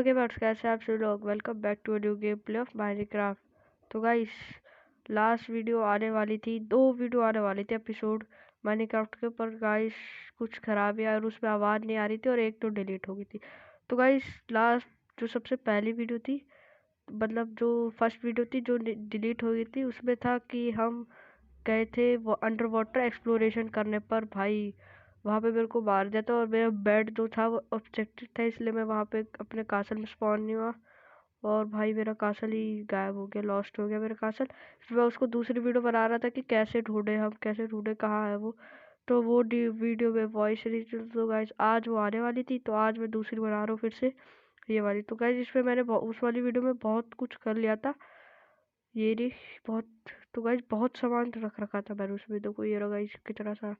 Gamers, कैसे आप सभी लोग। Welcome back to new gameplay of Minecraft. तो गाइस, लास्ट वीडियो आने वाली थी, 2 वीडियो आने वाली थी एपिसोड माइनक्राफ्ट के ऊपर। गाइस कुछ खराबी आई और उसमें आवाज़ नहीं आ रही थी और एक तो डिलीट हो गई थी। तो गाइस लास्ट जो सबसे पहली वीडियो थी, मतलब जो फर्स्ट वीडियो थी जो डिलीट हो गई थी, उसमें था कि हम गए थे वो अंडर वाटर एक्सप्लोरेशन करने पर। भाई वहाँ पे मेरे को मार दिया था और मेरा बेड जो था वो ऑब्जेक्टिव था, इसलिए मैं वहाँ पे अपने कासल में स्पॉन नहीं हुआ। और भाई मेरा कासल ही गायब हो गया, लॉस्ट हो गया मेरा कासल। फिर मैं उसको दूसरी वीडियो बना रहा था कि कैसे ढूंढे, हम कैसे ढूंढे, कहाँ है वो। तो वो वीडियो में वॉइस रही। तो गाइस आज वो आने वाली थी, तो आज मैं दूसरी बना रहा हूँ फिर से, ये वाली। तो गाइस इसमें मैंने उस वाली वीडियो में बहुत कुछ कर लिया था, ये नहीं बहुत। तो गाइस बहुत सामान रख रखा था मैंने उसमें, तो कोई ये रहा गाइस कितना सा।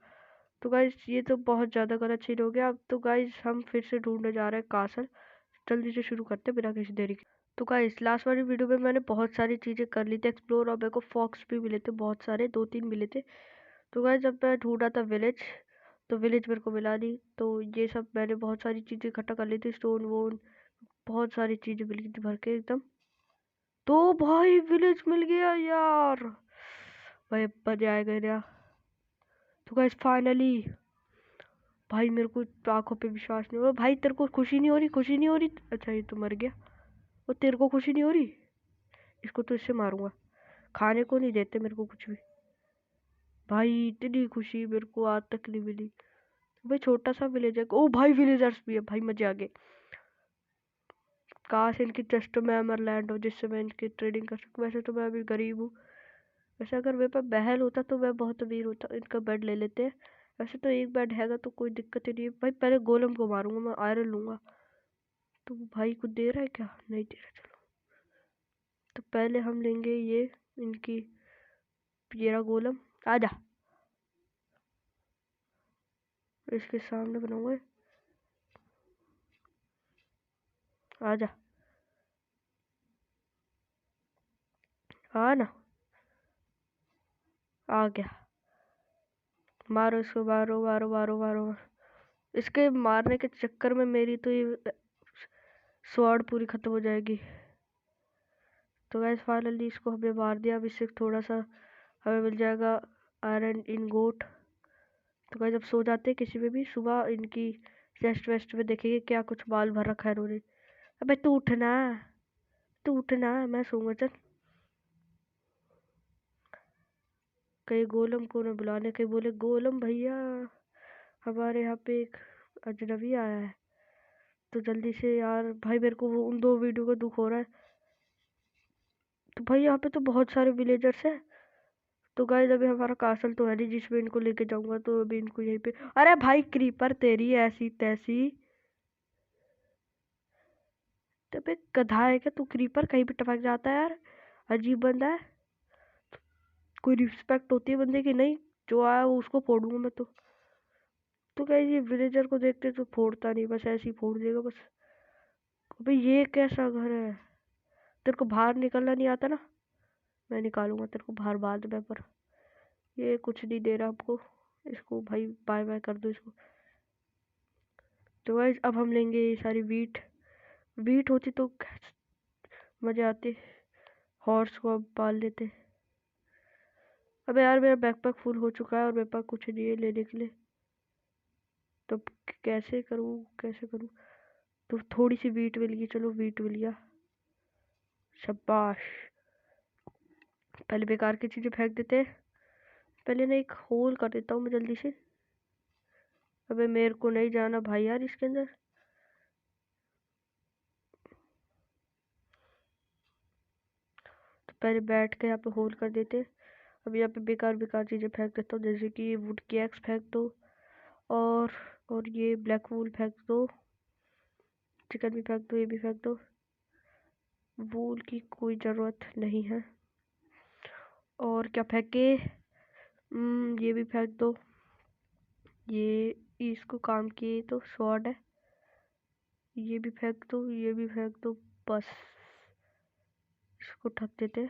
तो गाइस ये तो बहुत ज़्यादा गलत चीज़ हो गया। अब तो गाइस हम फिर से ढूंढने जा रहे हैं कासल। जल्दी से शुरू करते हैं बिना किसी देरी के। तो गाइस लास्ट वाली वीडियो में मैंने बहुत सारी चीज़ें कर ली थी एक्सप्लोर, और मेरे को फॉक्स भी मिले थे बहुत सारे, 2-3 मिले थे। तो गाइस जब मैं ढूंढा था विलेज, तो विलेज मेरे को मिला नहीं। तो ये सब मैंने बहुत सारी चीज़ें इकट्ठा कर ली थी, स्टोन वोन, बहुत सारी चीज़ें मिल गई थी भर के एकदम। तो भाई विलेज मिल गया यार, भाई मजा आएगा यार। तो गाइस फाइनली, भाई मेरे को आंखों पे विश्वास नहीं हो रहा। भाई तेरे को खुशी नहीं हो रही? खुशी नहीं हो रही? अच्छा ये तो मर गया। और तेरे को खुशी नहीं हो रही? इसको तो इससे मारूंगा, खाने को नहीं देते मेरे को कुछ भी। भाई इतनी खुशी मेरे को आज तक नहीं मिली। भाई छोटा सा विलेज है। ओ भाई विलेजर्स भी है, भाई मजे आ गए। काश इनकी चेस्ट में एमरलैंड हो जिससे मैं इनकी ट्रेडिंग कर सकूं। वैसे तो मैं अभी गरीब हूँ, वैसे अगर मेरे पास महल होता तो मैं बहुत अमीर होता। इनका बेड ले लेते हैं। वैसे तो एक बेड हैगा तो कोई दिक्कत ही नहीं है। भाई पहले गोलम को मारूंगा, मैं आयरन लूंगा। तो भाई कुछ दे रहा है क्या? नहीं दे रहा। चलो तो पहले हम लेंगे ये इनकी पियरा गोलम। आजा, इसके सामने बनाऊंगा। आजा, आ ना, आ गया। मारो इसको, मारो मारो मारो मारो, मारो। इसके मारने के चक्कर में मेरी तो ये स्वॉर्ड पूरी खत्म हो जाएगी। तो गैस फाइनली इसको हमने मार दिया। अब इससे थोड़ा सा हमें मिल जाएगा आयरन इन गोट। तो गाइस जब सो जाते हैं किसी में भी, सुबह इनकी चेस्ट वेस्ट में देखेंगे क्या कुछ माल भर रखा है इन्होंने। अबे तू उठना, तू उठना, मैं सोऊंगा चल। कहीं गोलम को न बुलाने, कहीं बोले गोलम भैया हमारे यहाँ पे एक अजनबी आया है। तो जल्दी से यार, भाई मेरे को उन 2 वीडियो का दुख हो रहा है। तो भाई यहाँ पे तो बहुत सारे विलेजर्स हैं। तो गाइस अभी हमारा कासल तो है नहीं जिसमें इनको लेके जाऊंगा, तो अभी इनको यहीं पे। अरे भाई क्रीपर तेरी ऐसी तैसी, तबे गधा है क्या तू? क्रीपर कहीं भी टपक जाता है यार, अजीब बंदा है। कोई रिस्पेक्ट होती है बंदे की? नहीं, जो आया वो उसको फोड़ूंगा मैं तो क्या ये विलेजर को देखते तो फोड़ता नहीं, बस ऐसे ही फोड़ देगा बस। अबे ये कैसा घर है? तेरे को बाहर निकलना नहीं आता ना? मैं निकालूंगा तेरे को बाहर बाद में, पर ये कुछ नहीं दे रहा हमको। इसको भाई बाय बाय कर दो इसको। तो गाइस अब हम लेंगे ये सारी वीट। वीट होती तो मजे आते, हॉर्स को अब पाल लेते। अबे यार मेरा बैकपैक फुल हो चुका है और मेरे पास कुछ नहीं है लेने के लिए। तो कैसे करूँ, कैसे करूँ? तो थोड़ी सी वीट मिल गई, चलो वीट मिल गया, शाबाश। पहले बेकार की चीजें फेंक देते हैं। पहले ना एक होल कर देता हूँ मैं जल्दी से। अबे मेरे को नहीं जाना भाई यार इसके अंदर। तो पहले बैठ के यहाँ पे होल कर देते हैं। अब यहाँ पे बेकार बेकार चीजें फेंक देता हूँ, जैसे कि ये वुड की एक्स फेंक दो, और और ये ब्लैक वूल फेंक दो, चिकन भी फेंक दो, ये भी फेंक दो। वूल की कोई ज़रूरत नहीं है। और क्या फेंके? ये भी फेंक दो। ये इसको काम किए तो स्वॉर्ड है, ये भी फेंक दो, ये भी फेंक दो। बस इसको ढक देते।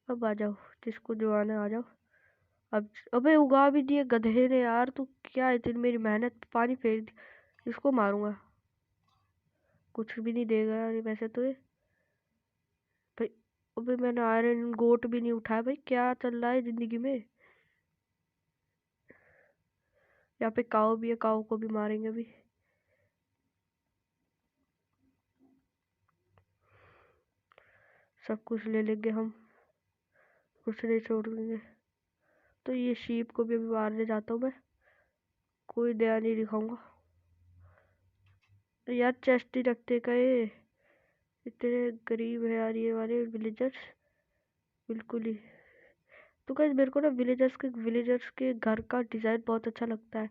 अब आ जाओ, जिसको जो आना आ जाओ। अब अबे उगा भी दिए गधे ने यार, तू क्या इतनी मेरी मेहनत पे पानी फेर दी। इसको मारूंगा, कुछ भी नहीं देगा यार वैसे तो ये। भाई अबे मैंने आयरन गोट भी नहीं उठाया। भाई क्या चल रहा है जिंदगी में। यहाँ पे काऊ भी है, काऊ को भी मारेंगे अभी। सब कुछ ले लेंगे हम, कुछ नहीं छोड़ेंगे। तो ये शीप को भी अभी मारने जाता हूँ मैं, कोई दया नहीं दिखाऊंगा। यार चेस्ट ही रखते का ये, इतने गरीब है यार ये वाले विलेजर्स, बिल्कुल ही। तो गाइस मेरे को ना विलेजर्स के घर का डिजाइन बहुत अच्छा लगता है।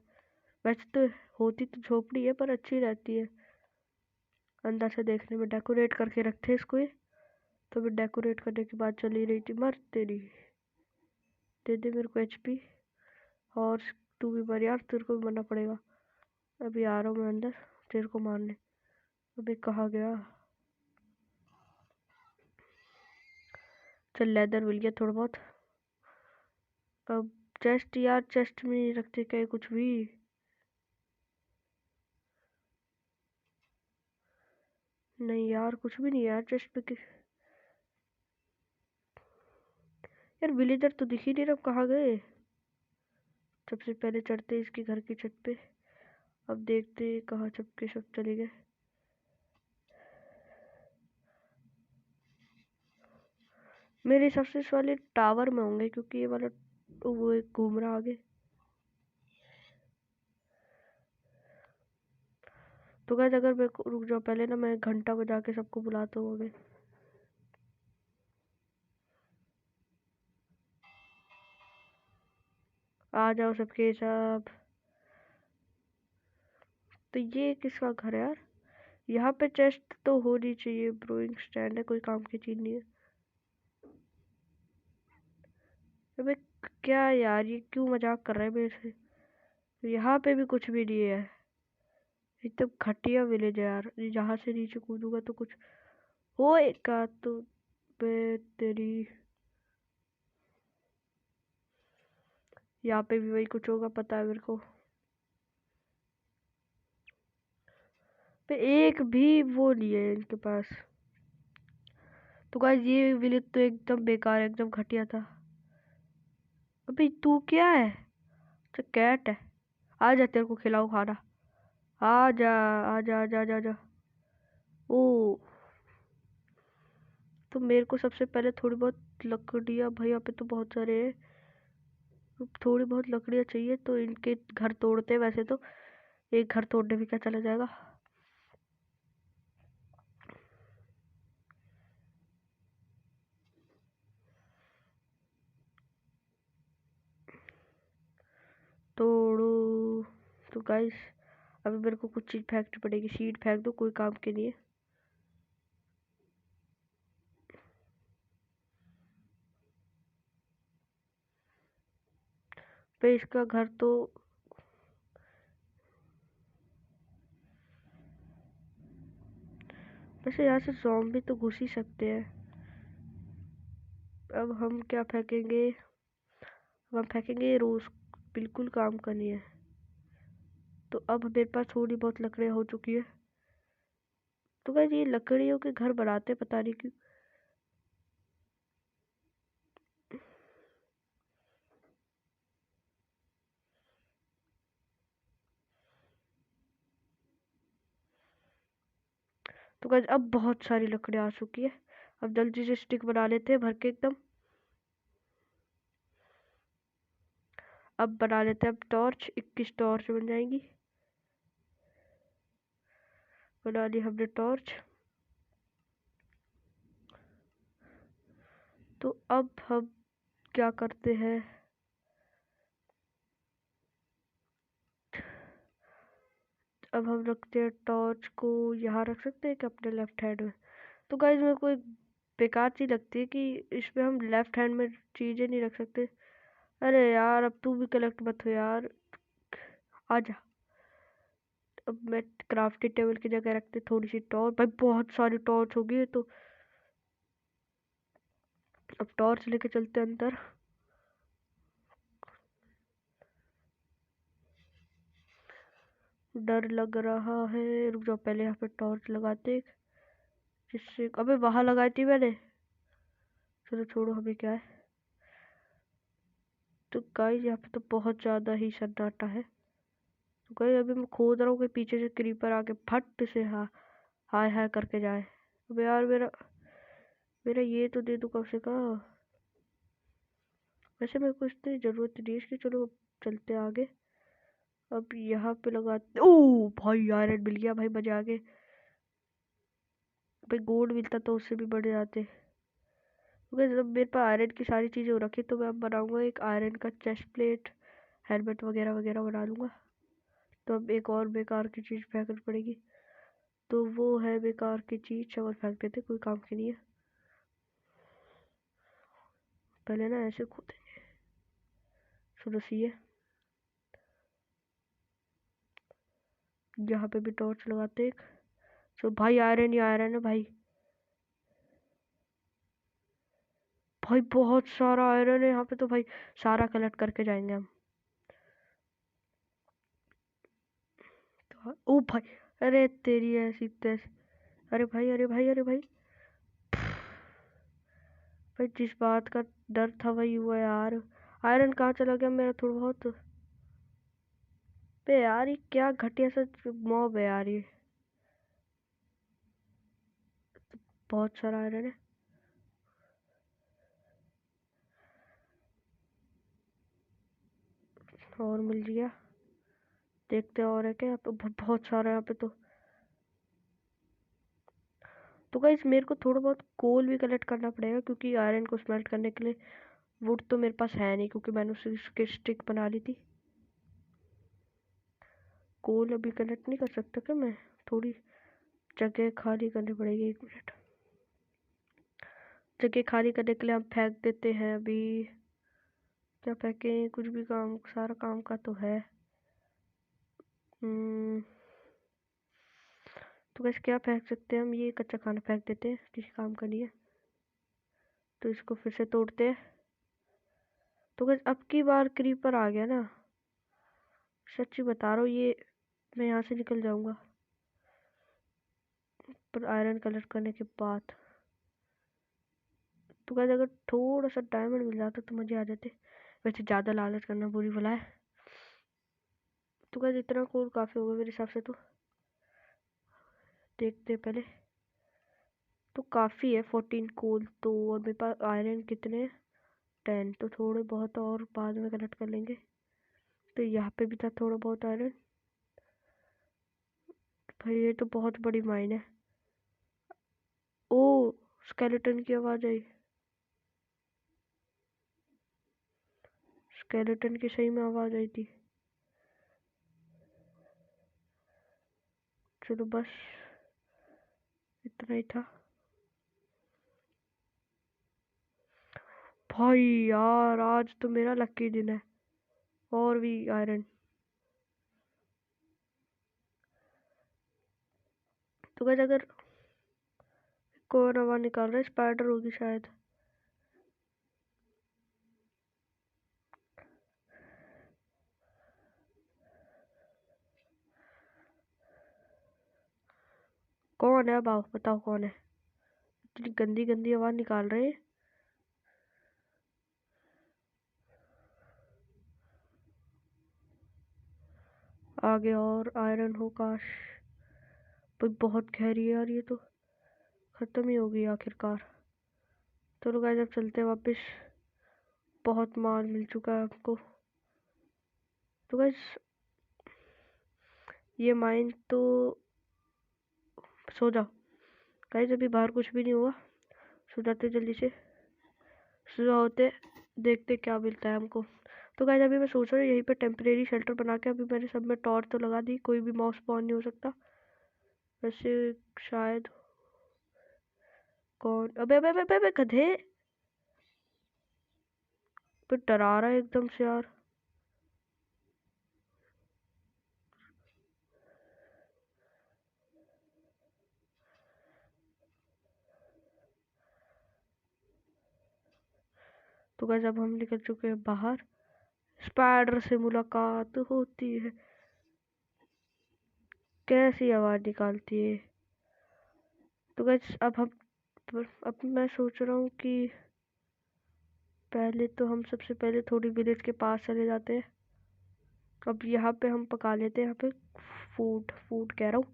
वैसे तो होती तो झोपड़ी है पर अच्छी रहती है अंदर से देखने में। डेकोरेट करके रखते हैं इसको ये। तो मैं डेकोरेट करने की बात चली रही थी। मर तेरी, दे दे मेरे को एचपी। और तू भी मर यार, तेरे को भी मरना पड़ेगा। अभी आ रहा हूँ मैं अंदर तेरे को मारने। अबे कहाँ गया। चल लेदर मिल गया थोड़ा बहुत। अब चेस्ट, यार चेस्ट में नहीं रखते क्या कुछ भी। नहीं यार कुछ भी नहीं है यार चेस्ट पे यार विलेजर तो दिख ही नहीं रहा, कहाँ गए। सबसे पहले चढ़ते इसके घर की छत पे। अब देखते कहाँ चुपके सब चले गए। मेरे हिसाब से इस वाले टावर में होंगे क्योंकि ये वाला वो एक घूम रहा आगे। तो गाइस अगर मैं रुक जाओ, पहले ना मैं घंटा बजा के सबको बुलाता हूँ आगे। आ जाओ सबके सब। तो ये किसका घर है यार। यहाँ पे चेस्ट तो होनी चाहिए, ब्रोइंग स्टैंड है, कोई काम की चीज नहीं है। अबे क्या यार, ये क्यों मजाक कर रहा है मेरे से। यहाँ पे भी कुछ भी नहीं है, एकदम घटिया विलेज है यार। यहाँ से नीचे कूदूंगा तो कुछ होएगा तो। बे तेरी, यहाँ पे भी वही कुछ होगा पता है मेरे को। पे एक भी वो नहीं है इनके पास। तो गाइस ये विलेज तो एकदम बेकार है, एकदम घटिया था। अबे तू क्या है, तो कैट है। आ जा तेरे को खिलाओ खाना। आ जा, आ जा, आ जा, आ जा, आ जा। ओ, तो मेरे को सबसे पहले थोड़ी बहुत लकड़ियाँ, भाई यहाँ पे तो बहुत सारे हैं। थोड़ी बहुत लकड़ियाँ चाहिए तो इनके घर तोड़ते हैं वैसे तो। एक घर तोड़ने में क्या चला जाएगा। तोड़ो। तो गाइस अभी मेरे को कुछ चीज फेंकनी पड़ेगी। सीड फेंक दो, कोई काम के नहीं है। पे इसका घर तो, वैसे यहाँ से ज़ॉम्बी तो घुस ही सकते हैं। अब हम क्या फेंकेंगे, अब हम फेंकेंगे ये रोज, बिल्कुल काम का नहीं है। तो अब मेरे पास थोड़ी बहुत लकड़ियाँ हो चुकी है। तो गाइस ये लकड़ियों के घर बनाते हैं पता नहीं क्यों। तो गाइस अब बहुत सारी लकड़ियाँ आ चुकी है। अब जल्दी से स्टिक बना लेते हैं भर के एकदम। अब बना लेते हैं अब टॉर्च, 21 टॉर्च बन जाएंगी। बना ली हमने टॉर्च। तो अब हम क्या करते हैं, अब हम रखते हैं टॉर्च को यहाँ रख सकते हैं कि अपने लेफ्ट हैंड में। तो गाइस मेरे को एक बेकार चीज लगती है कि इसमें हम लेफ्ट हैंड में चीजें नहीं रख सकते। अरे यार अब तू भी कलेक्ट मत हो यार, आजा। अब मैं क्राफ्टिंग टेबल की जगह रखते थोड़ी सी टॉर्च। भाई बहुत सारी टॉर्च होगी तो अब टॉर्च लेके चलते हैं अंदर। डर लग रहा है। रुक जाओ, पहले यहाँ पे टॉर्च लगाते, जिससे अबे वहां लगाई थी मैंने। चलो छोड़ो, हमें क्या है। तो गाइस यहाँ पे तो बहुत ज्यादा ही सन्नाटा है। तो गाइस अभी मैं खोद रहा हूँ कि पीछे से क्रीपर आके फट से हाय हाय करके जाए। अबे यार मेरा मेरा ये तो दे दो कम से कम। वैसे मेरे को इतनी जरूरत नहीं है इसकी। चलो अब चलते आगे। अब यहाँ पे लगाते। ओ भाई आयरन मिल गया भाई, मजे आ गए भाई। गोल्ड मिलता तो उससे भी बढ़ जाते। क्योंकि जब मेरे पास आयरन की सारी चीजें हो रखी तो मैं अब बनाऊंगा एक आयरन का चेस्ट प्लेट, हेलमेट वगैरह वगैरह बना लूंगा। तो अब एक और बेकार की चीज फेंकनी पड़ेगी। तो वो है बेकार की चीज, चलो फेंक देते, कोई काम की नहीं है। पहले ना ऐसे खोदेंगे। सुनो सी है, यहाँ पे भी टॉर्च लगाते एक। तो भाई आयरन ही आयरन है भाई। भाई बहुत सारा आयरन है यहाँ पे तो भाई, सारा कलेक्ट करके जाएंगे हम। तो ओ भाई, अरे तेरी ऐसी तैसी। अरे भाई अरे भाई अरे भाई। भाई जिस बात का डर था वही हुआ यार। आयरन कहाँ चला गया मेरा थोड़ा बहुत। बे यार ये क्या घटिया सा मॉब है यार ये। बहुत सारा आयरन है। और मिल गया। देखते हैं और है क्या यहाँ पे। बहुत सारा यहाँ पे तो गाइस मेरे को थोड़ा बहुत कोल भी कलेक्ट करना पड़ेगा, क्योंकि आयरन को स्मेल्ट करने के लिए वुड तो मेरे पास है नहीं, क्योंकि मैंने उसकी स्टिक बना ली थी। कोल अभी कलेक्ट नहीं कर सकता क्या मैं? थोड़ी जगह खाली करनी पड़ेगी, 1 मिनट। जगह खाली करने के लिए हम फेंक देते हैं अभी। क्या फेंकें, कुछ भी काम, सारा काम का तो है। हम्म, तो वैसे क्या फेंक सकते हैं हम? ये कच्चा खाना फेंक देते हैं, किसी काम का नहीं है। तो इसको फिर से तोड़ते हैं। तो बस अब की बार क्रीपर आ गया ना, सच्ची बता रहा हूँ, ये मैं यहाँ से निकल जाऊंगा पर आयरन कलेक्ट करने के बाद। तो गाइस अगर थोड़ा सा डायमंड मिल जाता तो मजे आ जाते। वैसे ज़्यादा लालच करना बुरी भला है। तो गाइस इतना कोल काफ़ी होगा मेरे हिसाब से तो। देखते हैं पहले। तो काफ़ी है 14 कोल तो। और मेरे पास आयरन कितने, 10। तो थोड़े बहुत और बाद में कलेक्ट कर लेंगे। तो यहाँ पे भी था थोड़ा बहुत आयरन। भाई ये तो बहुत बड़ी माइन है। ओ स्केलेटन की आवाज़ आई। स्केलेटन की सही में आवाज़ आई थी। चलो बस इतना ही था। भाई यार आज तो मेरा लकी दिन है। और भी आयरन। तो गाइस अगर कौन आवाज़ निकाल रहा है, स्पाइडर होगी शायद। कौन है, अब बताओ कौन है। इतनी गंदी गंदी आवाज़ निकाल रहे हैं। आगे और आयरन हो काश। भाई बहुत गहरी है यार ये तो। खत्म ही हो गई आखिरकार। चलो गाइस अब चलते हैं वापस। बहुत माल मिल चुका है आपको। तो गाइस ये माइन तो, सो जाओ गाइस, अभी बाहर कुछ भी नहीं हुआ। सो जाते जल्दी से। सुबह होते देखते क्या मिलता है हमको। तो गाइस अभी मैं सोच रहा हूँ यहीं पे टेम्परेरी शेल्टर बना के, अभी मैंने सब में टॉर्च तो लगा दी, कोई भी माउस स्पॉन नहीं हो सकता वैसे शायद। कौन, अबे अबे अबे अबे गधे, तो डरा रहा है एकदम से यार। तो गाइस अब हम निकल चुके हैं बाहर। स्पाइडर से मुलाकात होती है। कैसी आवाज निकालती है। तो गाइस अब मैं सोच रहा हूँ कि पहले तो हम सबसे पहले थोड़ी विलेज के पास चले जाते हैं। अब यहाँ पे हम पका लेते हैं, यहाँ पे फूड फूड कह रहा हूँ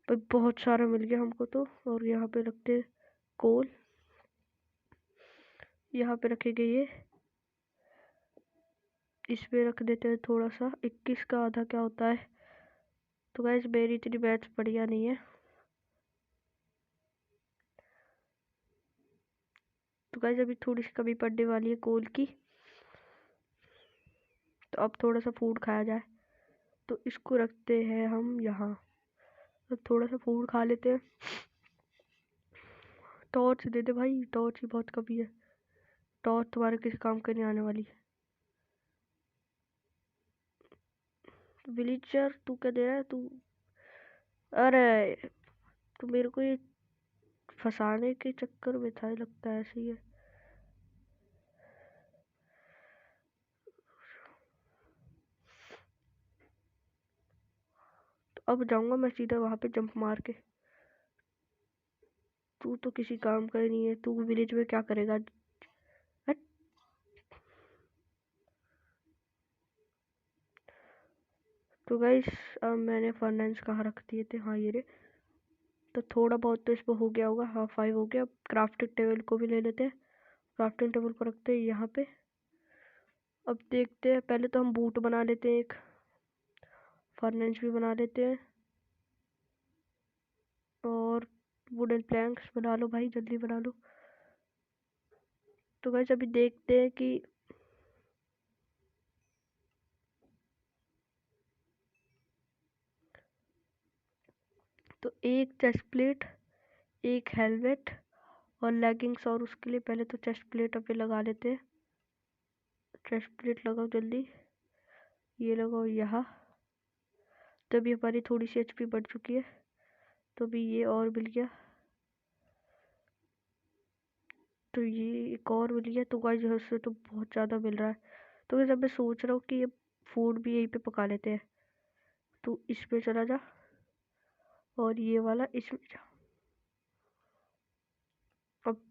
भाई, बहुत सारा मिल गया हमको तो। और यहाँ पे रखते हैं कोल, यहाँ पे रखेंगे ये, इसमें रख देते हैं थोड़ा सा। 21 का आधा क्या होता है। तो गाइस मेरी इतनी मैथ बढ़िया नहीं है। तो गाइस अभी थोड़ी सी कमी पड़ने वाली है कोल की, तो अब थोड़ा सा फूड खाया जाए। तो इसको रखते हैं हम यहाँ। अब थोड़ा सा फूड खा लेते हैं। टॉर्च दे दे भाई, टॉर्च की बहुत कमी है। टॉर्च तुम्हारे किसी काम के नहीं आने वाली। विलीजर तू क्या दे रहा है तू। अरे तू मेरे को ये फंसाने के चक्कर में था, लगता है ऐसे ही है। तो अब जाऊंगा मैं सीधा वहां पे जंप मार के। तू तो किसी काम का ही नहीं है, तू विलेज में क्या करेगा। हट। तो गाइस अब मैंने फर्नेस कहाँ रख दिए थे, हाँ ये रे। तो थोड़ा बहुत तो इसमें हो गया होगा, हाँ 5 हो गया। अब क्राफ्टिंग टेबल को भी ले लेते हैं। क्राफ्टिंग टेबल को रखते हैं यहाँ पे। अब देखते हैं, पहले तो हम बूट बना लेते हैं, एक फर्नेस भी बना लेते हैं। और वुडन प्लैंक्स बना लो भाई, जल्दी बना लो। तो गाइस अभी देखते हैं कि तो एक चेस्ट प्लेट, एक हेलमेट और लेगिंग्स। और उसके लिए पहले तो चेस्ट प्लेट अभी लगा लेते हैं। चेस्ट प्लेट लगाओ जल्दी, ये लगाओ यहाँ। तभी हमारी थोड़ी सी एचपी बढ़ चुकी है, तो अभी ये और मिल गया। तो ये एक और मिल गया। तो गाइस उससे तो बहुत ज़्यादा मिल रहा है। तो गाइस अब मैं सोच रहा हूँ कि ये फूड भी यहीं पे पका लेते हैं। तो इस पे चला जा और ये वाला इसमें जा। अब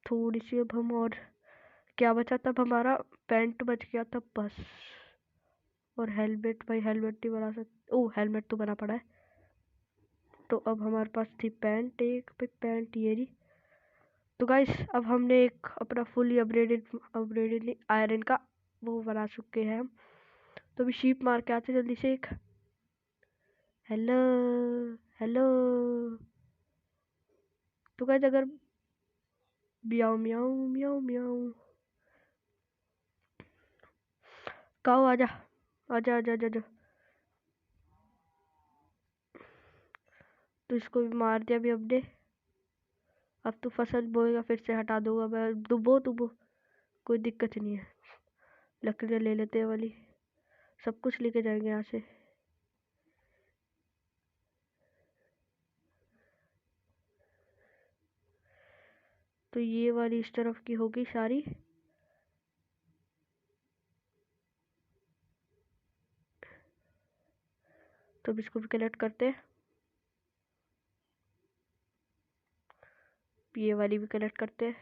थोड़ी सी अब हम और क्या बचा, तब हमारा पैंट बच गया तब बस। और हेलमेट भाई, हेलमेट नहीं बना सकते। ओ हेलमेट तो बना पड़ा है। तो अब हमारे पास थी पैंट, एक पे पैंट ये रही। तो गाइस अब हमने एक अपना फुली अपग्रेडेड अपग्रेडेड नहीं, आयरन का वो बना चुके हैं हम। तो अभी शीप मार के आते जल्दी से एक। Hello hello. तो गाइस अगर म्याऊ म्याऊ म्याऊ म्याऊ, काओ आजा आजा आजा आजा आजा। तो इसको भी मार दिया अभी हमने। अब तो फसल बोएगा फिर से हटा दूंगा मैं, दुबो दुबो, कोई दिक्कत नहीं है। लकड़ियाँ ले लेते हैं वाली, सब कुछ लेके जाएंगे यहाँ से। तो ये वाली इस तरफ की होगी सारी। तो अब इसको भी कलेक्ट करते हैं, ये वाली भी कलेक्ट करते हैं।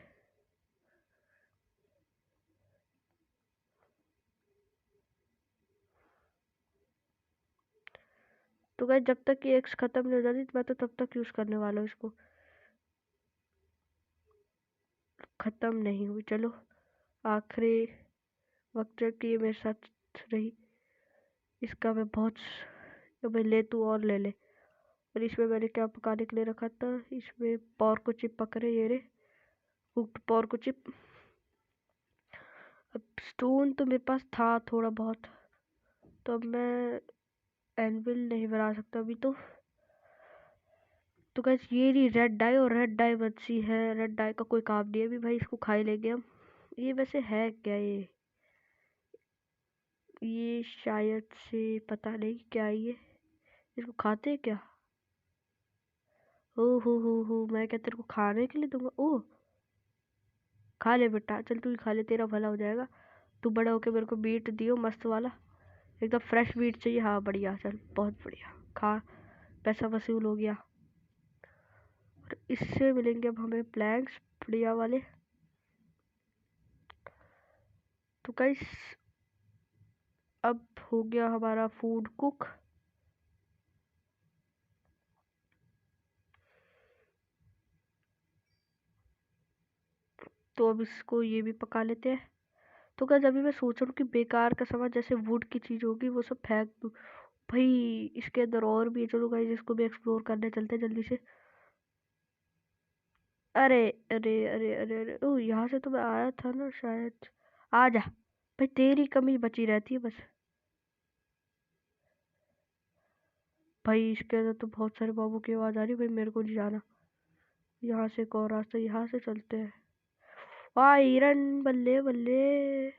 तो गाइस जब तक ये एक्स खत्म नहीं हो जाती मैं तो तब तक यूज करने वाला हूँ इसको। खत्म नहीं हुई, चलो आखिरी वक्त तक ये मेरे साथ रही। इसका मैं बहुत, तो मैं ले तू और ले ले। और इसमें मैंने क्या पकाने के लिए रखा था, इसमें पोर्को चिप पक रहे, ये रे कुक्ड पोर्को चिप। अब स्टोन तो मेरे पास था थोड़ा बहुत, तो अब मैं एनविल नहीं बना सकता अभी तो। तो गाइस ये रही रेड डाई, और रेड डाई बची है। रेड डाई का कोई काम नहीं है अभी भाई, इसको खा ही लेंगे हम। ये वैसे है क्या ये शायद से पता नहीं क्या है ये। इसको खाते हैं क्या। ओ हो, मैं क्या तेरे को खाने के लिए दूंगा। ओ खा ले बेटा, चल तू ही खा ले, तेरा भला हो जाएगा। तू बड़ा होके मेरे को बीट दियो मस्त वाला, एकदम फ्रेश बीट चाहिए। हाँ बढ़िया, चल बहुत बढ़िया, खा। पैसा वसूल हो गया। और इससे मिलेंगे अब हमें प्लैंक्स बढ़िया वाले। तो गाइस अब हो गया हमारा फूड कुक। तो अब इसको ये भी पका लेते हैं। तो गाइस अभी मैं सोच रहा हूँ कि बेकार का सामान जैसे वुड की चीज होगी वो सब फेंक दूँ। भाई इसके अंदर और भी है। चलो गाइस इसको भी एक्सप्लोर करने चलते हैं जल्दी से। अरे अरे अरे अरे अरे ओ यहाँ से तो मैं आया था ना शायद। आ जा भाई, तेरी कमी बची रहती है बस। भाई इसके अंदर तो बहुत सारे बाबू की आवाज आ रही है। भाई मेरे को नहीं जाना। यहाँ से एक और रास्ता, यहाँ से चलते हैं। आयरन बल्ले बल्ले।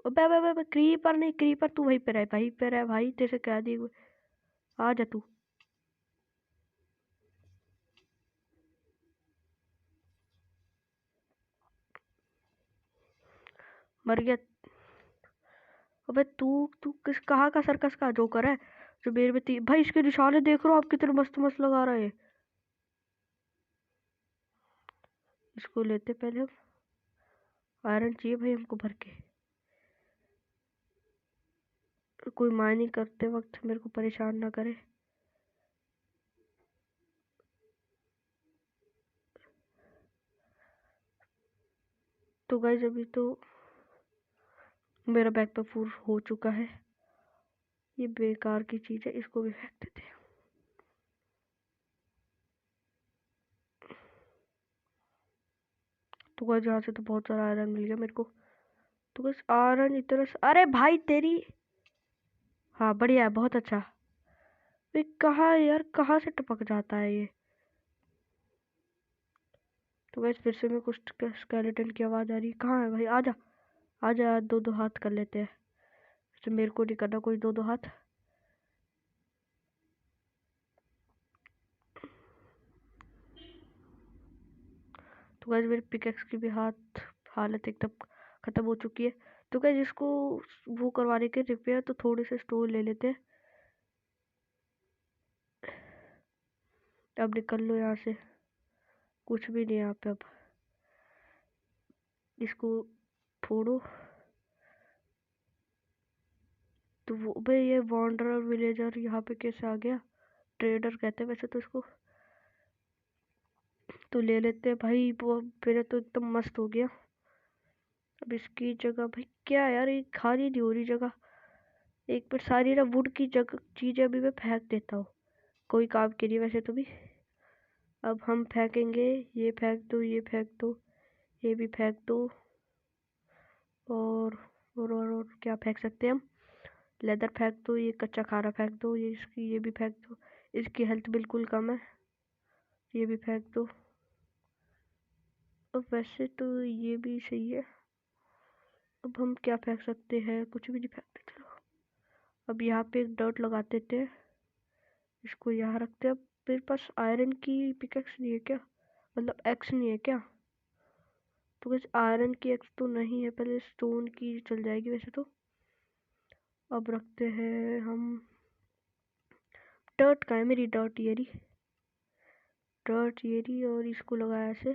अबे अबे अबे क्रीपर नहीं, क्रीपर तू वहीं पे रह, वहीं पे रह भाई, तेरे से कह दी। आ जा तू। मर गया। अबे तू तू किस कहाँ का सर्कस का जोकर है जो मेरे में भाई इसके निशाने देख रहे हो आप, कितने मस्त मस्त लगा रहा है। इसको लेते पहले हम। आयरन चाहिए भाई हमको भर के। कोई माइनिंग करते वक्त मेरे को परेशान ना करे। तो गाइस अभी तो मेरा बैग पे फुल हो चुका है। ये बेकार की चीज है, इसको भी फेंक देते हैं। तो गाइस यहाँ से तो बहुत सारा आयरन मिल गया मेरे को। तो गाइस आयरन इतना अरे भाई तेरी। हाँ बढ़िया है, बहुत अच्छा। ये कहाँ यार, कहाँ से टपक जाता है ये। तो गाइस फिर से मैं कुछ स्केलेटन की आवाज आ रही है। कहाँ है भाई, आजा आजा, दो दो हाथ कर लेते हैं। तो मेरे को नहीं करना कोई दो दो हाथ। तो गाइस मेरे पिकेक्स की भी हालत एकदम खत्म हो चुकी है। तो गाइस इसको वो करवाने के रिपेयर तो थोड़े से स्टोन ले लेते हैं। अब निकल लो यहाँ से, कुछ भी नहीं है यहाँ पे अब। इसको फोड़ो। तो वो भाई ये वॉन्डरर विलेजर यहाँ पे कैसे आ गया। ट्रेडर कहते हैं वैसे तो इसको। तो ले लेते हैं भाई, वो मेरा तो एकदम मस्त हो गया। अब इसकी जगह भाई क्या यार, ये खाली नहीं हो रही जगह। एक बार सारी ना वुड की जगह चीजें अभी मैं फेंक देता हूँ, कोई काम के लिए वैसे तो भी। अब हम फेंकेंगे, ये फेंक दो, ये फेंक दो, ये भी फेंक दो। और क्या फेंक सकते हैं हम। लेदर फेंक दो, ये कच्चा खाना फेंक दो, ये इसकी ये भी फेंक दो। इसकी हेल्थ बिल्कुल कम है, ये भी फेंक दो। अब वैसे तो ये भी सही है। अब हम क्या फेंक सकते हैं, कुछ भी नहीं फेंकते। चलो अब यहाँ पे एक डॉट लगा देते हैं, इसको यहाँ रखते हैं। अब मेरे पास आयरन की पिकेक्स नहीं है क्या, मतलब एक्स नहीं है क्या। तो बस आयरन की एक्स तो नहीं है, पहले स्टोन की चल जाएगी वैसे तो। अब रखते हैं हम। डर्ट का है मेरी, डर्ट ये रही, डर्ट ये रही। और इसको लगाया ऐसे।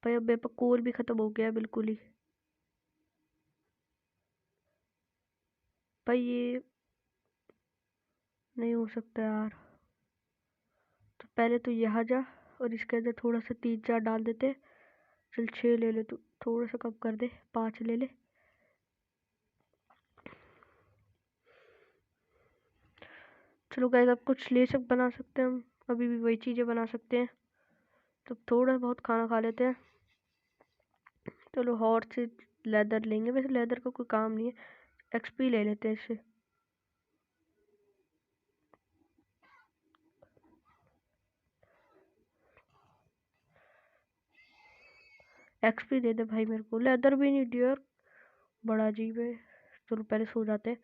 भाई अब मेरे पास कोल भी खत्म हो गया बिल्कुल ही। भाई ये नहीं हो सकता यार। तो पहले तो यहाँ जा, और इसके अंदर थोड़ा सा 3 4 डाल देते। चल 6 ले ले, तू थोड़ा सा कम कर दे, 5 ले ले। चलो गाइस अब कुछ ले सब बना सकते हैं हम, अभी भी वही चीज़ें बना सकते हैं। तो थोड़ा बहुत खाना खा लेते हैं। चलो हॉर्स से लेदर लेंगे, वैसे लेदर का कोई काम नहीं है। एक्सपी ले लेते हैं इससे। एक्सपी दे दे भाई मेरे को, लेदर भी नहीं डियर, बड़ा अजीब है। चलो पहले सो जाते हैं।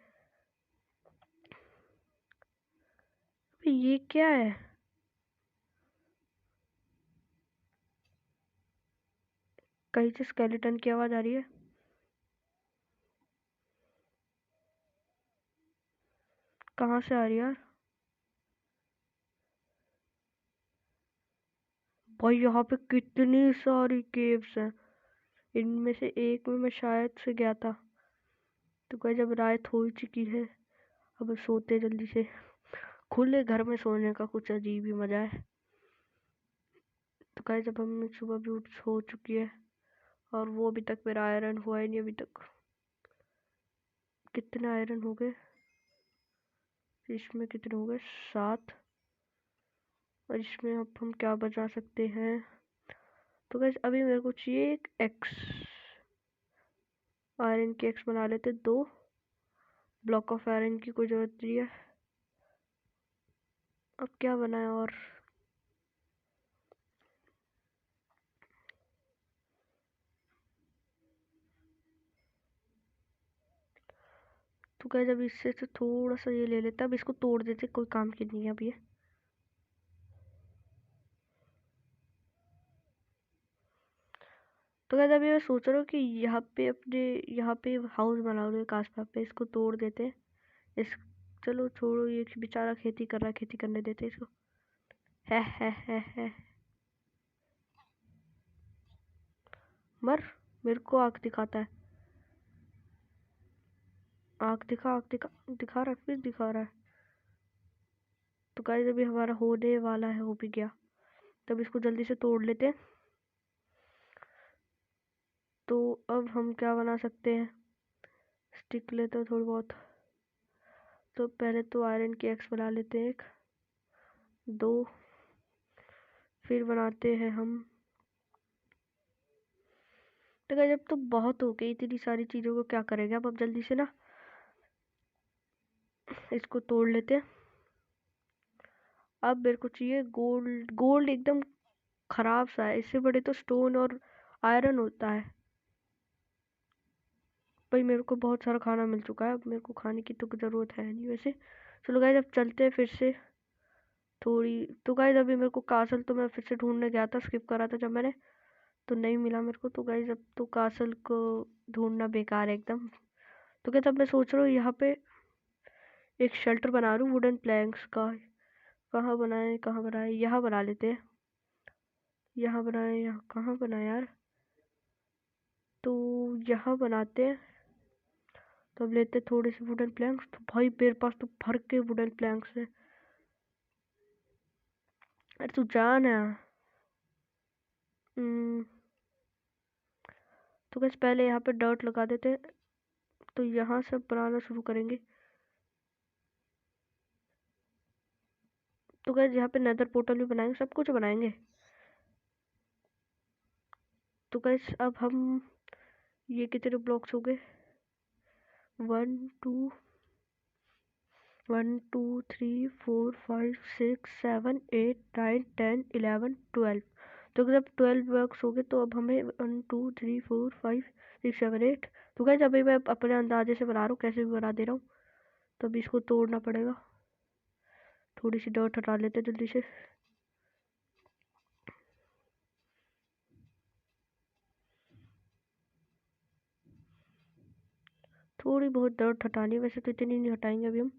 अबे ये क्या है। कहीं से स्केलेटन की आवाज आ रही है। कहाँ से आ रही है यार। भाई यहाँ पे कितनी सारी केव्स हैं। इनमें से एक में मैं शायद से गया था। तो गाइस जब रात हो ही चुकी है, अब सोते जल्दी से। खुले घर में सोने का कुछ अजीब ही मजा है। तो गाइस जब हम सुबह भी उठ हो चुकी है और वो अभी तक मेरा आयरन हुआ ही नहीं अभी तक। कितने आयरन हो गए इसमें? कितने हो गए? 7। और इसमें अब हम क्या बचा सकते हैं? तो गाइस अभी मेरे को चाहिए एक एक्स। आयरन की एक्स बना लेते। 2 ब्लॉक ऑफ आयरन की कोई जरूरत नहीं है। अब क्या बनाए और? तो गाइस अब इससे तो थोड़ा सा ये ले लेते। अब इसको तोड़ देते, कोई काम की नहीं है अब ये। तो गाइस अभी मैं सोच रहा हूँ कि यहाँ पे अपने यहाँ पे हाउस बना लो एक आसपास पे। इसको तोड़ देते इस। चलो छोड़ो, ये बेचारा खेती कर रहा है, खेती करने देते इसको। है। मर। मेरे को आँख दिखाता है। आँख दिखा, आँख दिखा। दिखा रहा है, फिर दिखा रहा है। तो गाइस अभी हमारा होने वाला है, हो भी गया। तब इसको जल्दी से तोड़ लेते हैं। तो अब हम क्या बना सकते हैं? स्टिक लेते हैं थोड़ी बहुत। तो पहले तो आयरन की एक्स बना लेते हैं एक। 2 फिर बनाते हैं हम। तो गाइस अब तो बहुत हो गई इतनी सारी चीज़ों को, क्या करेंगे अब जल्दी से ना इसको तोड़ लेते हैं। अब मेरे को चाहिए गोल्ड। गोल्ड एकदम खराब सा है, इससे बड़े तो स्टोन और आयरन होता है। भाई मेरे को बहुत सारा खाना मिल चुका है, अब मेरे को खाने की तो ज़रूरत है नहीं वैसे। चलो गाइस अब चलते हैं फिर से थोड़ी। तो गाइस अभी मेरे को कासल तो मैं फिर से ढूंढने गया था, स्किप करा था जब मैंने, तो नहीं मिला मेरे को। तो गाइस अब तो कासल को ढूंढना बेकार है एकदम। तो क्या, तब मैं सोच रहा हूँ यहाँ पे एक शेल्टर बना लूँ वुडन प्लैंक्स का। कहाँ बनाए, कहाँ बनाए? यहाँ बना लेते हैं। यहाँ बनाए, यहाँ कहाँ बनाए यार? तो यहाँ बनाते हैं। तो अब लेते थोड़े से वुडन प्लैंक्स। तो भाई मेरे पास तो भर के वुडन प्लैंक्स है। अरे तू जान है। हम्म, तो बस पहले यहाँ पे डॉट लगा देते हैं। तो यहाँ से बनाना शुरू करेंगे। तो गैस यहाँ पे नेदर पोर्टल भी बनाएंगे, सब कुछ बनाएंगे। तो गैस अब हम ये कितने ब्लॉक्स हो गए? 1 2 1 2 3 4 5 6 7 8 9 10 11 12। तो जब 12 ब्लॉक्स हो गए तो अब हमें 1 2 3 4 5 6 7 8। तो गैस अभी मैं अपने अंदाजे से बना रहा हूँ, कैसे भी बना दे रहा हूँ। तो अभी इसको तोड़ना पड़ेगा। थोड़ी सी डॉट हटा लेते हैं जल्दी से। थोड़ी बहुत डॉट हटानी, वैसे तो इतनी नहीं हटाएंगे अभी हम।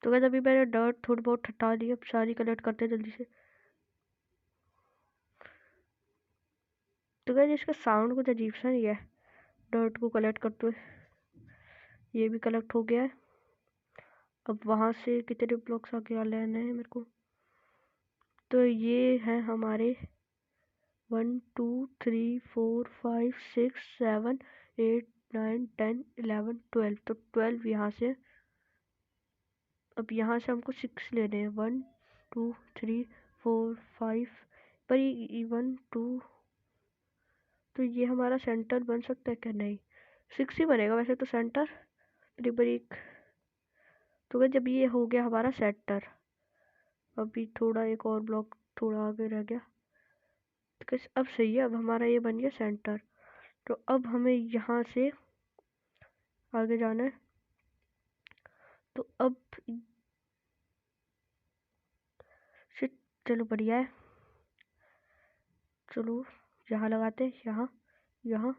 तो गाइस अभी मैंने डॉट थोड़ी बहुत हटा ली, अब सारी कलेक्ट करते हैं जल्दी से। तो गाइस इसका साउंड कुछ अजीब सा नहीं है डॉट को कलेक्ट करते हुए। ये भी कलेक्ट हो गया है। अब वहां से कितने ब्लॉक्स आगे आ लेने हैं मेरे को? तो ये है हमारे 1 2 3 4 5 6 7 8 9 10 11 12। तो 12 यहाँ से। अब यहाँ से हमको 6 लेने हैं। 1 2 3 4 5। पर ये 1 2। तो ये हमारा सेंटर बन सकता है क्या? नहीं, 6 ही बनेगा वैसे तो सेंटर। बराबर एक। तो क्या, जब ये हो गया हमारा सेंटर, अभी थोड़ा एक और ब्लॉक थोड़ा आगे रह गया। तो कैसे अब सही है, अब हमारा ये बन गया सेंटर। तो अब हमें यहाँ से आगे जाना है। तो अब शिट, चलो बढ़िया है। चलो यहाँ लगाते हैं, यहाँ यहाँ।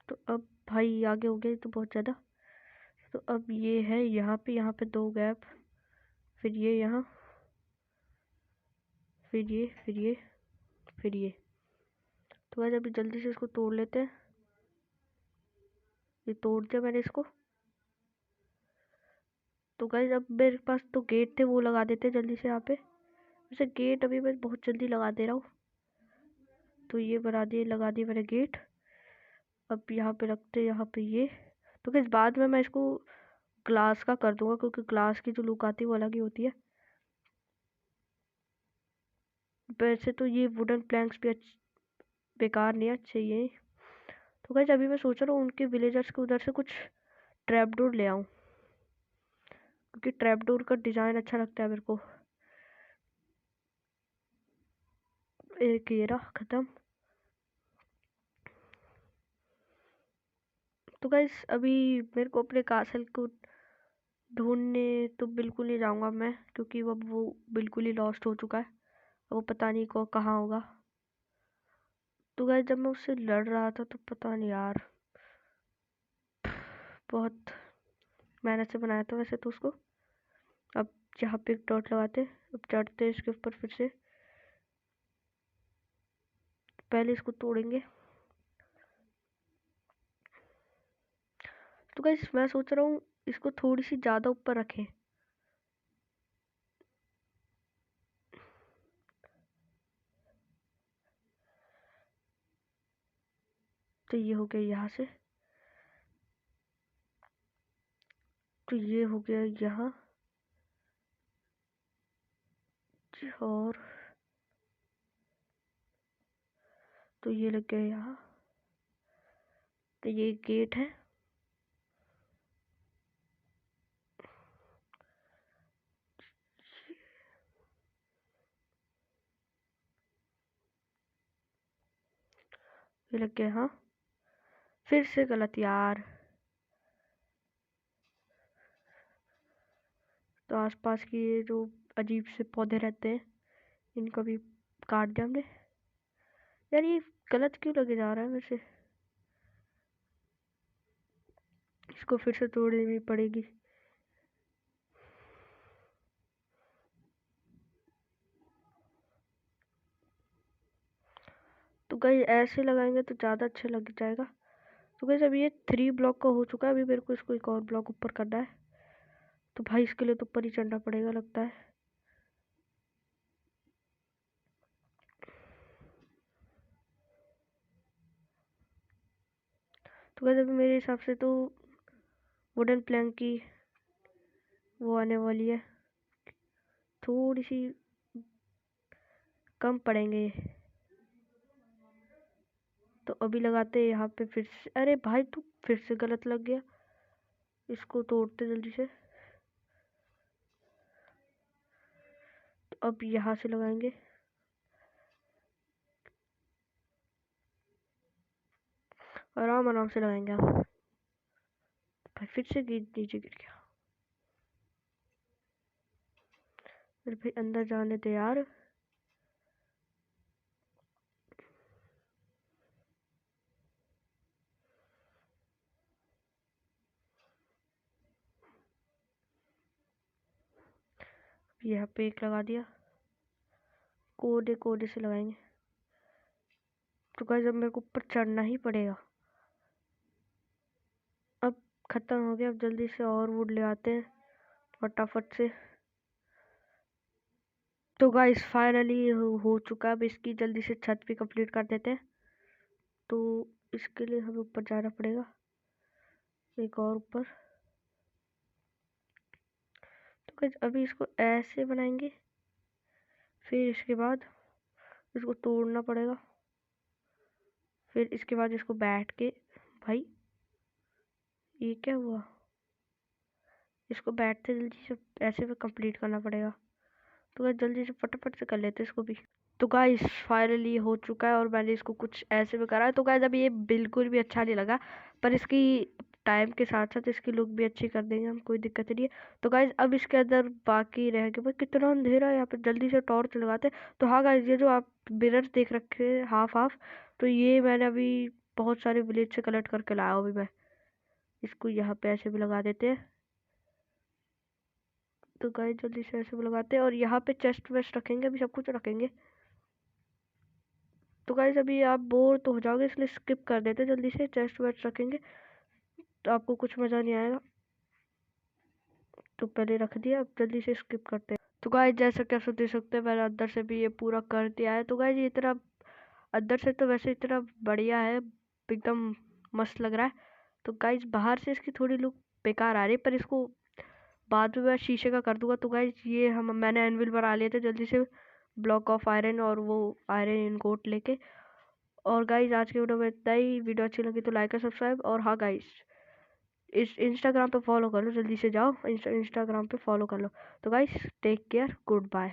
तो अब भाई आगे हो गया तो बहुत ज़्यादा। तो अब ये है यहाँ पे 2 गैप, फिर ये यहाँ, फिर ये, फिर ये, फिर ये। तो गाइस अभी जल्दी से इसको तोड़ लेते हैं। ये तोड़ दिया मैंने इसको। तो गाइस अब मेरे पास तो गेट थे, वो लगा देते हैं जल्दी से यहाँ पे। वैसे गेट अभी मैं बहुत जल्दी लगा दे रहा हूँ। तो ये बना दिए, लगा दिए मैंने गेट। अब यहाँ पे रखते, यहाँ पे ये। तो गाइस बाद में मैं इसको ग्लास का कर दूंगा, क्योंकि ग्लास की जो लुक आती है वो अलग ही होती है। वैसे तो ये वुडन प्लैंक्स भी बेकार नहीं है, अच्छे ही है। तो गाइस अभी मैं सोच रहा हूँ उनके विलेजर्स के उधर से कुछ ट्रैपडोर ले आऊँ, क्योंकि ट्रैपडोर का डिज़ाइन अच्छा लगता है मेरे को। एक ये रहा ख़त्म। तो गाइस अभी मेरे को अपने कासल को ढूंढने तो बिल्कुल नहीं जाऊंगा मैं, क्योंकि वो बिल्कुल ही लॉस्ट हो चुका है। वो पता नहीं को कहाँ होगा। तो गाइस जब मैं उससे लड़ रहा था तो पता नहीं यार, बहुत मेहनत से बनाया था वैसे तो उसको। अब यहाँ पे एक डॉट लगाते, अब चढ़ते इसके ऊपर फिर से। पहले इसको तोड़ेंगे। तो गाइस मैं सोच रहा हूँ इसको थोड़ी सी ज़्यादा ऊपर रखें। तो ये हो गया यहाँ से, तो ये हो गया यहाँ, और तो ये लग गया यहाँ। तो ये गेट है। ये लग गया यहाँ। फिर से गलत यार। तो आसपास की ये जो अजीब से पौधे रहते हैं इनको भी काट दिया हमने। यार ये गलत क्यों लगे जा रहा है वैसे, इसको फिर से तोड़नी पड़ेगी। तो गाइस ऐसे लगाएंगे तो ज़्यादा अच्छा लग जाएगा। तो गाइस अभी ये 3 ब्लॉक का हो चुका है। अभी मेरे को इसको एक और ब्लॉक ऊपर करना है। तो भाई इसके लिए तो ऊपर ही चढ़ना पड़ेगा लगता है। तो गाइस अभी मेरे हिसाब से तो वुडन प्लैंक की वो आने वाली है, थोड़ी सी कम पड़ेंगे। तो अभी लगाते हैं यहाँ पे फिर से। अरे भाई तू फिर से गलत लग गया। इसको तोड़ते जल्दी से। तो अब यहाँ से लगाएंगे। आराम आराम से लगाएंगे आप। भाई फिर से नीचे गिर गया। अरे भाई अंदर जाने दे यार। यहाँ पे एक लगा दिया, कोने कोने से लगाएंगे। तो गाइस अब मेरे को ऊपर चढ़ना ही पड़ेगा। अब खत्म हो गया। अब जल्दी से और वुड ले आते हैं फटाफट से। तो गाइस फाइनली हो चुका है। अब इसकी जल्दी से छत भी कंप्लीट कर देते हैं। तो इसके लिए हमें ऊपर जाना पड़ेगा, एक और ऊपर। तो गाइस अभी इसको ऐसे बनाएंगे, फिर इसके बाद इसको तोड़ना पड़ेगा, फिर इसके बाद इसको बैठ के, भाई ये क्या हुआ, इसको बैठते जल्दी से ऐसे में कंप्लीट करना पड़ेगा। तो गाइस जल्दी से फटाफट से कर लेते हैं इसको भी। तो गाइस फाइनली हो चुका है और मैंने इसको कुछ ऐसे में करा है। तो गाइस अभी ये बिल्कुल भी अच्छा नहीं लगा, पर इसकी टाइम के साथ साथ इसकी लुक भी अच्छी कर देंगे हम, कोई दिक्कत नहीं है। तो गाइज अब इसके अंदर बाकी रह गया भाई, कितना अंधेरा है यहाँ पे, जल्दी से टॉर्च लगाते हैं। तो हाँ गाइज, ये जो आप मिरर देख रखे हैं हाफ हाफ, तो ये मैंने अभी बहुत सारे विलेज से कलेक्ट करके लाया हूँ अभी मैं। इसको यहाँ पे ऐसे भी लगा देते हैं। तो गाइज जल्दी से ऐसे भी लगाते हैं, और यहाँ पे चेस्ट वेस्ट रखेंगे, अभी सब कुछ रखेंगे। तो गाइज अभी आप बोर तो हो जाओगे, इसलिए स्किप कर देते हैं, जल्दी से चेस्ट वेस्ट रखेंगे तो आपको कुछ मज़ा नहीं आएगा। तो पहले रख दिया, अब जल्दी से स्किप करते हैं। तो गाइज जैसा कि आप सब देख सकते हैं, मैंने अंदर से भी ये पूरा कर दिया है। तो गाइज ये इतना अंदर से तो वैसे इतना बढ़िया है, एकदम मस्त लग रहा है। तो गाइज बाहर से इसकी थोड़ी लुक बेकार आ रही है, पर इसको बाद में मैं शीशे का कर दूंगा। तो गाइज ये मैंने एनविल बना लिए थे जल्दी से, ब्लॉक ऑफ आयरन और वो आयरन इनगोट लेके। और गाइज आज की वीडियो में इतना ही। वीडियो अच्छी लगी तो लाइक और सब्सक्राइब, और हाँ गाइज इस इंस्टाग्राम पे फॉलो कर लो, जल्दी से जाओ इंस्टाग्राम पे फॉलो कर लो। तो guys take care, good bye.